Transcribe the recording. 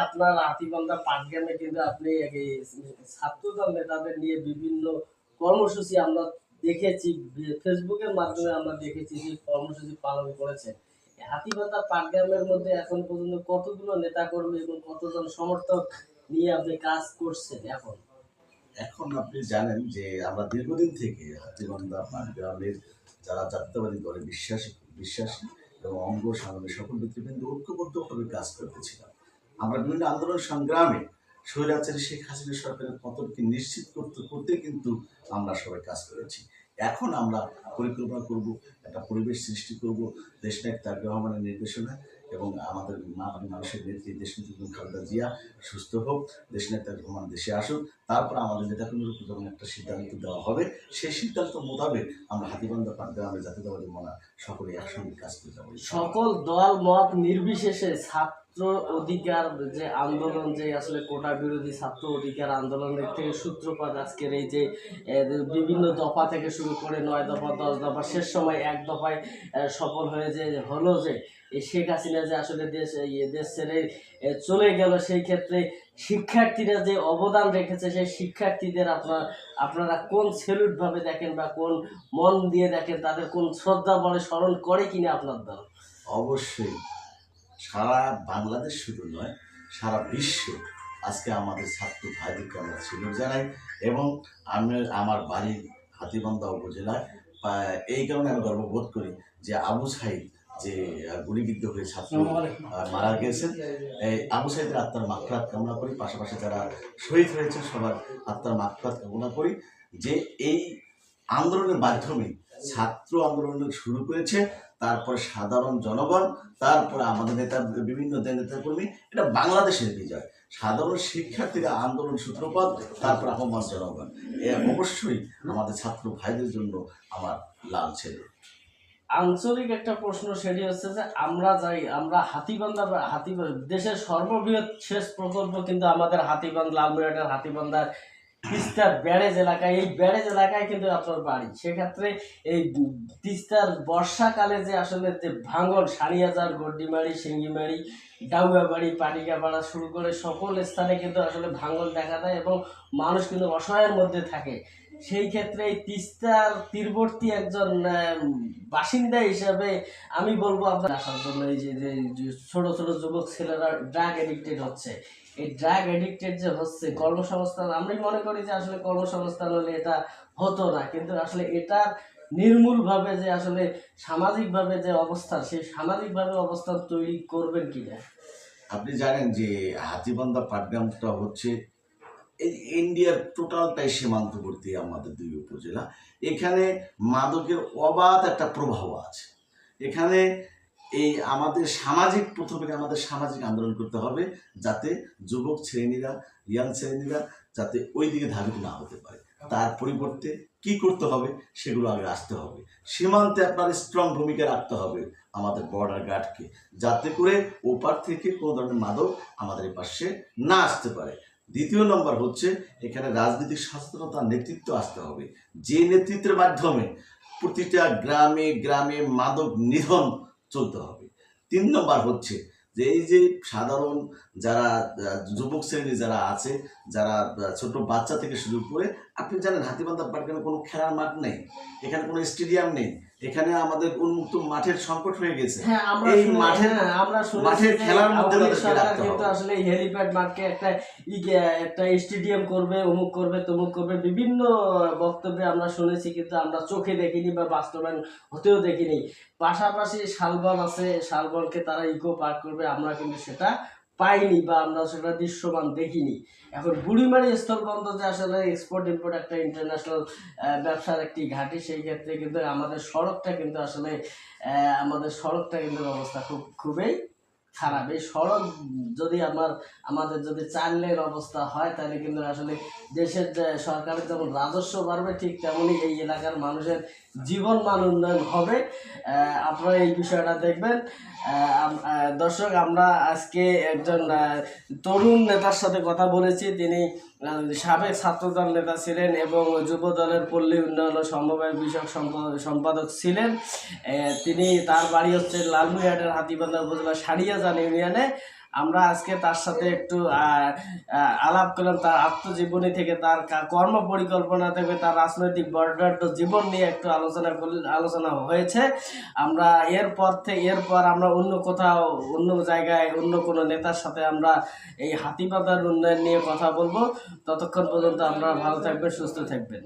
আপনার হাতীবান্ধা পাটগ্রামে কিন্তু আপনি এই ছাত্রদল নেতাদের নিয়ে বিভিন্ন কর্মসূচি আমরা দেখেছি, ফেসবুকের মাধ্যমে আমরা দেখেছি যে কর্মসূচি পালন করেছেন। এই হাতীবান্ধা পাটগ্রামের মধ্যে এখন পর্যন্ত কতগুলো নেতাকর্মী এবং কতজন সমর্থক নিয়ে আপনি কাজ করছেন এখন? এখন আপনি জানেন যে আমরা দীর্ঘদিন থেকে হাতীবান্ধা পাটগ্রামের যারা জাতীয়তাবাদী দলে বিশ্বাসী এবং অঙ্গ সংগঠনের সকল ব্যক্তিবৃন্দ ঐক্যবদ্ধভাবে কাজ করতেছিলাম। আমরা বিভিন্ন আন্দোলন সংগ্রামে স্বৈরাচারী শেখ হাসিনা সরকারের পতনকে নিশ্চিত করতে কিন্তু আমরা সবাই কাজ করেছি। এখন আমরা পরিকল্পনা করব, একটা পরিবেশ সৃষ্টি করব দেশনায়ক তারেক রহমানের নির্দেশনায় এবং আমাদের মানুষের নেত্রী দেশনেত্রী খালেদা জিয়া সুস্থ হোক, দেশনায়ক তারেক রহমান দেশে আসুক। তারপর আমাদের নেতাকর্মীর উপর যখন একটা সিদ্ধান্ত দেওয়া হবে, সেই সিদ্ধান্ত মোতাবেক আমরা হাতীবান্ধা পাটগ্রামের জাতীয়তাবাদী মনা সকলে একসঙ্গে কাজ করে যাবো। সকল দল মত নির্বিশেষে ছাত্র অধিকার যে আন্দোলন, যে আসলে কোটা বিরোধী ছাত্র অধিকার আন্দোলনের থেকে সূত্রপাত আজকের এই যে বিভিন্ন দফা থেকে শুরু করে 9 দফা 10 দফা, শেষ সময় এক দফায় সফল হয়ে যে হলো যে এই শেখ হাসিনা যে আসলে দেশ ছেড়ে চলে গেল, সেই ক্ষেত্রে শিক্ষার্থীরা যে অবদান রেখেছে সেই শিক্ষার্থীদের আপনারা কোন সেলুট ভাবে দেখেন বা কোন মন দিয়ে দেখেন, তাদের কোন শ্রদ্ধা বলে স্মরণ করে কিনা আপনার দল? অবশ্যই সারা বাংলাদেশ শুধু নয়, সারা বিশ্ব আজকে আমাদের ছাত্র ভাইদেরকে আমরা সেলুট জানাই। এবং আমি আমার বাড়ির হাতীবান্ধা উপজেলায় এই কারণে আমি গর্ববোধ করি যে আবু সাইদ যে গুলিবিদ্ধ হয়ে ছাত্র মারা গিয়েছেন, এই আবু সাইদের আত্মার মাগফিরাত কামনা করি। পাশাপাশি যারা শহীদ হয়েছেন সবার আত্মার মাগফিরাত কামনা করি। যে এই আন্দোলনের মাধ্যমে ছাত্র আন্দোলন শুরু করেছে, তারপরে সাধারণ জনগণ, তারপরে আমাদের বিভিন্ন নেতাকর্মী, এটা বাংলাদেশের বিজয়। সাধারণ শিক্ষার্থীরা আন্দোলন সূত্রপাত, তারপর আহ্বান জনগণ। অবশ্যই আমাদের ছাত্র ভাইদের জন্য আমার লাল ছেলে। আঞ্চলিক একটা প্রশ্ন, সেটি হচ্ছে যে আমরা হাতীবান্ধা দেশের সর্ববৃহৎ সেচ প্রকল্প কিন্তু আমাদের হাতীবান্ধা, লালমনিরহাটের হাতীবান্ধার তিস্তার ব্যারেজ এলাকায়। এই ব্যারেজ এলাকায় কিন্তু আপনার বাড়ি। সেক্ষেত্রে এই তিস্তার বর্ষাকালে যে আসলে যে ভাঙন, সারিয়াজার, গড্ডিমারি, সিঙ্গিমারি, ডাউয়াবাড়ি, পাটিকাপাড়া শুরু করে সকল স্থানে কিন্তু আসলে ভাঙন দেখা দেয় এবং মানুষ কিন্তু অসহায়ের মধ্যে থাকে। সেই ক্ষেত্রে এই তিস্তার তীরবর্তী একজন বাসিন্দা হিসাবে আমি বলবো আপনার আসার জন্য, এই যে ছোট ছোট যুবক ছেলেরা ড্রাগ এডিক্টেড হচ্ছে, এই ড্রাগ এডিক্টেড যে হচ্ছে, কর্মসংস্থান আমি মনে করি যে আসলে কর্মসংস্থান হলে এটা হতো না, কিন্তু আসলে এটার নির্মূলভাবে যে আসলে সামাজিকভাবে যে অবস্থান, সেই সামাজিকভাবে অবস্থান তৈরি করবেন কিনা? আপনি জানেন যে হাতীবান্ধা পাটগ্রামটা হচ্ছে এই ইন্ডিয়ার টোটালটাই সীমান্তবর্তী আমাদের দুই উপজেলা। এখানে মাদকের অবাধ একটা প্রভাব আছে। এখানে এই প্রথমে আমাদের সামাজিক আন্দোলন করতে হবে, যাতে যুবক শ্রেণীরা, ইয়াং শ্রেণীরা যাতে ওই দিকে ধাবিত না হতে পারে। তার পরিবর্তে কি করতে হবে সেগুলো আগে আসতে হবে। সীমান্তে আপনার স্ট্রং ভূমিকা রাখতে হবে আমাদের বর্ডার গার্ডকে, যাতে করে ওপার থেকে কোনো ধরনের মাদক আমাদের পাশে না আসতে পারে। দ্বিতীয় নম্বর হচ্ছে এখানে রাজনৈতিক সচেতনতার নেতৃত্ব আসতে হবে, যে নেতৃত্বের মাধ্যমে প্রতিটা গ্রামে গ্রামে মাদক নিধন চলতে হবে। 3 নম্বর হচ্ছে যে এই যে সাধারণ যারা যুবক শ্রেণী যারা আছে, যারা ছোট বাচ্চা থেকে শুরু করে, আপনি জানেন হাতীবান্ধা পাটগ্রামে কোনো খেলার মাঠ নেই, এখানে কোনো স্টেডিয়াম নেই, এখানে আমাদের উন্মুক্ত মাঠের সংকট হয়ে গেছে। এই মাঠের খেলার মধ্যে কিন্তু আসলে হেলিপ্যাড মাঠকে একটা স্টেডিয়াম করবে, অমুক করবে, তমুক করবে, বিভিন্ন বক্তব্যে আমরা শুনেছি, কিন্তু আমরা চোখে দেখিনি বা বাস্তবায়ন হতেও দেখিনি। পাশাপাশি শালবন আছে, শালবনকে তারা ইকো পার্ক করবে, আমরা কিন্তু সেটা পাইনি বা আমরা সেটা দৃশ্যমান দেখিনি। এখন বুড়িমারি স্থলবন্দর যে আসলে এক্সপোর্ট ইম্পোর্ট একটা ইন্টারন্যাশনাল ব্যবসার একটি ঘাঁটি, সেই ক্ষেত্রে কিন্তু আমাদের সড়কটা কিন্তু অবস্থা খুবই খারাপ। এই সড়ক যদি আমাদের যদি 4 লেন অবস্থা হয়, তাহলে কিন্তু আসলে দেশের যে সরকারের যেমন রাজস্ব বাড়বে, ঠিক তেমনই এই এলাকার মানুষের জীবন মান উন্নয়ন হবে। আপনারা এই বিষয়টা দেখবেন। দর্শক, আমরা আজকে একজন তরুণ নেতার সাথে কথা বলেছি। তিনি সাবেক ছাত্রদল নেতা ছিলেন এবং যুব দলের পল্লী উন্নয়ন ও সমবায় বিষয়ক সম্পাদক ছিলেন। তার বাড়ি হচ্ছে লালমনিরহাটের হাতীবান্ধা উপজেলা সারিয়াজান ইউনিয়নে। আমরা আজকে তার সাথে একটু আলাপ করলাম, তার আত্মজীবনী থেকে, তার কর্ম পরিকল্পনা থেকে, তার রাজনৈতিক বর্ডার জীবন নিয়ে একটু আলোচনা হয়েছে। আমরা এরপর আমরা অন্য কোথাও, অন্য জায়গায়, অন্য কোনো নেতার সাথে আমরা এই হাতিবান্ধার উন্নয়ন নিয়ে কথা বলবো। ততক্ষণ পর্যন্ত আমরা ভালো থাকবেন, সুস্থ থাকবেন।